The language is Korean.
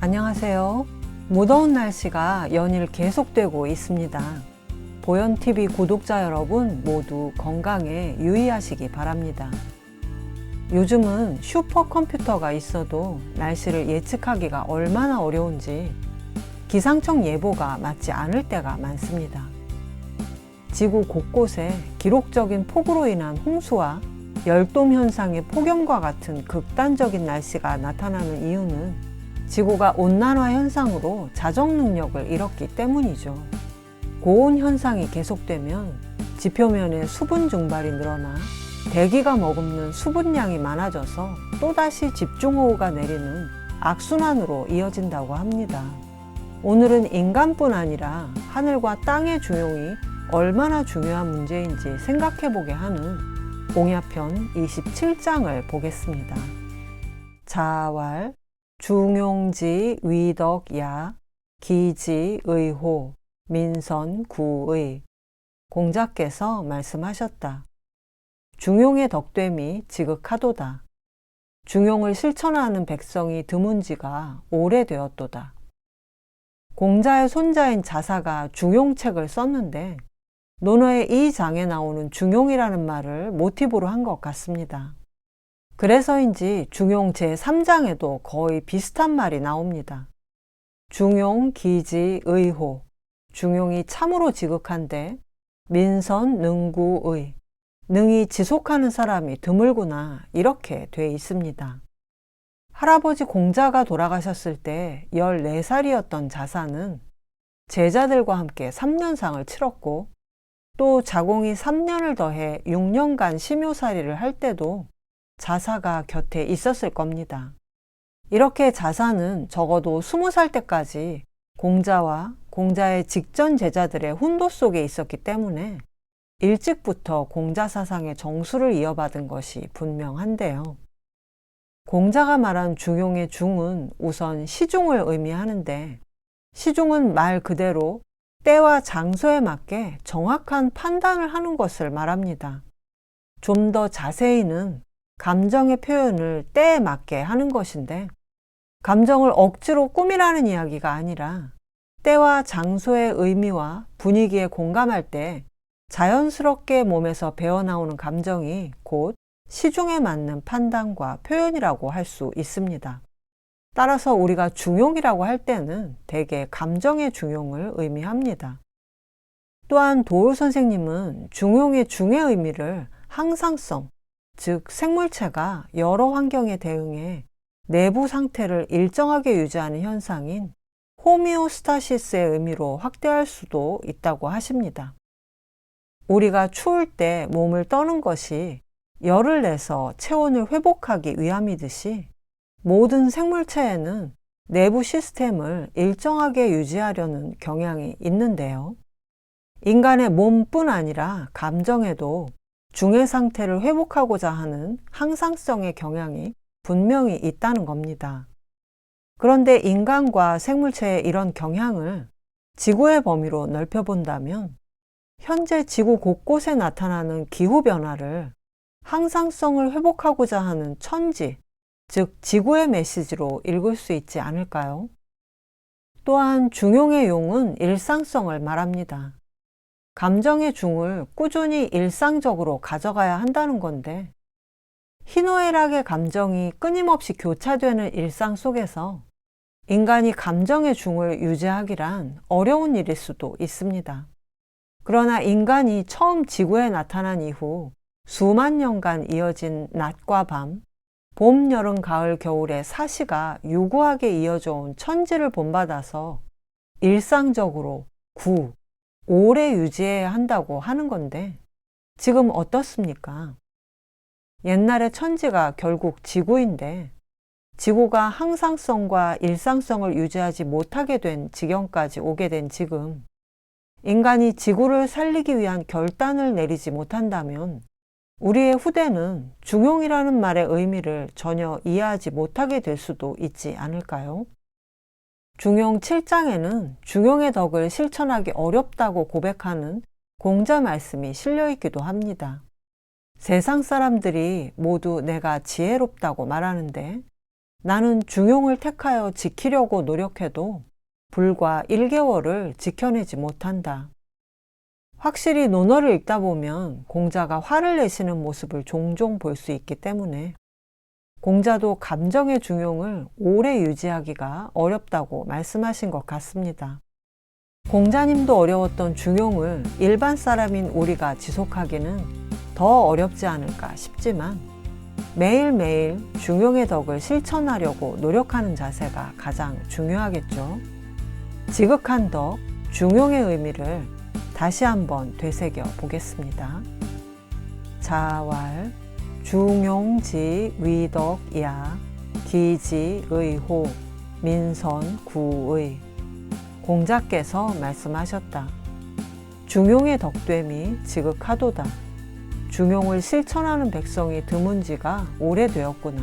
안녕하세요. 무더운 날씨가 연일 계속되고 있습니다. 보현TV 구독자 여러분 모두 건강에 유의하시기 바랍니다. 요즘은 슈퍼컴퓨터가 있어도 날씨를 예측하기가 얼마나 어려운지 기상청 예보가 맞지 않을 때가 많습니다. 지구 곳곳에 기록적인 폭우로 인한 홍수와 열돔 현상의 폭염과 같은 극단적인 날씨가 나타나는 이유는 지구가 온난화 현상으로 자정 능력을 잃었기 때문이죠. 고온 현상이 계속되면 지표면에 수분 증발이 늘어나 대기가 머금는 수분량이 많아져서 또다시 집중호우가 내리는 악순환으로 이어진다고 합니다. 오늘은 인간뿐 아니라 하늘과 땅의 중용이 얼마나 중요한 문제인지 생각해보게 하는 공야편 27장을 보겠습니다. 자왈 중용지 위덕야 기지 의호 민선 구의 공자께서 말씀하셨다. 중용의 덕됨이 지극하도다. 중용을 실천하는 백성이 드문지가 오래되었도다. 공자의 손자인 자사가 중용책을 썼는데 논어의 이 장에 나오는 중용이라는 말을 모티브로 한 것 같습니다. 그래서인지 중용 제3장에도 거의 비슷한 말이 나옵니다. 중용 기지 의호, 중용이 참으로 지극한데 민선 능구의, 능이 지속하는 사람이 드물구나 이렇게 돼 있습니다. 할아버지 공자가 돌아가셨을 때 14살이었던 자사는 제자들과 함께 3년상을 치렀고 또 자공이 3년을 더해 6년간 심효살이를 할 때도 자사가 곁에 있었을 겁니다. 이렇게 자사는 적어도 20살 때까지 공자와 공자의 직전 제자들의 훈도 속에 있었기 때문에 일찍부터 공자 사상의 정수를 이어받은 것이 분명한데요. 공자가 말한 중용의 중은 우선 시중을 의미하는데 시중은 말 그대로 때와 장소에 맞게 정확한 판단을 하는 것을 말합니다. 좀 더 자세히는 감정의 표현을 때에 맞게 하는 것인데 감정을 억지로 꾸미라는 이야기가 아니라 때와 장소의 의미와 분위기에 공감할 때 자연스럽게 몸에서 배어나오는 감정이 곧 시중에 맞는 판단과 표현이라고 할 수 있습니다. 따라서 우리가 중용이라고 할 때는 대개 감정의 중용을 의미합니다. 또한 도울 선생님은 중용의 중의 의미를 항상성, 즉 생물체가 여러 환경에 대응해 내부 상태를 일정하게 유지하는 현상인 호미오스타시스의 의미로 확대할 수도 있다고 하십니다. 우리가 추울 때 몸을 떠는 것이 열을 내서 체온을 회복하기 위함이듯이 모든 생물체에는 내부 시스템을 일정하게 유지하려는 경향이 있는데요. 인간의 몸뿐 아니라 감정에도 중의 상태를 회복하고자 하는 항상성의 경향이 분명히 있다는 겁니다. 그런데 인간과 생물체의 이런 경향을 지구의 범위로 넓혀본다면 현재 지구 곳곳에 나타나는 기후변화를 항상성을 회복하고자 하는 천지, 즉 지구의 메시지로 읽을 수 있지 않을까요? 또한 중용의 용은 일상성을 말합니다. 감정의 중을 꾸준히 일상적으로 가져가야 한다는 건데 희노애락의 감정이 끊임없이 교차되는 일상 속에서 인간이 감정의 중을 유지하기란 어려운 일일 수도 있습니다. 그러나 인간이 처음 지구에 나타난 이후 수만 년간 이어진 낮과 밤, 봄, 여름, 가을, 겨울의 사시가 유구하게 이어져 온 천지를 본받아서 일상적으로 오래 유지해야 한다고 하는 건데 지금 어떻습니까? 옛날의 천지가 결국 지구인데 지구가 항상성과 일상성을 유지하지 못하게 된 지경까지 오게 된 지금 인간이 지구를 살리기 위한 결단을 내리지 못한다면 우리의 후대는 중용이라는 말의 의미를 전혀 이해하지 못하게 될 수도 있지 않을까요? 중용 7장에는 중용의 덕을 실천하기 어렵다고 고백하는 공자 말씀이 실려 있기도 합니다. 세상 사람들이 모두 내가 지혜롭다고 말하는데 나는 중용을 택하여 지키려고 노력해도 불과 1개월을 지켜내지 못한다. 확실히 논어를 읽다 보면 공자가 화를 내시는 모습을 종종 볼 수 있기 때문에 공자도 감정의 중용을 오래 유지하기가 어렵다고 말씀하신 것 같습니다. 공자님도 어려웠던 중용을 일반 사람인 우리가 지속하기는 더 어렵지 않을까 싶지만 매일매일 중용의 덕을 실천하려고 노력하는 자세가 가장 중요하겠죠. 지극한 덕, 중용의 의미를 다시 한번 되새겨 보겠습니다. 자왈, 중용지 위덕야, 기지의호, 민선구의. 공자께서 말씀하셨다. 중용의 덕됨이 지극하도다. 중용을 실천하는 백성이 드문지가 오래되었구나.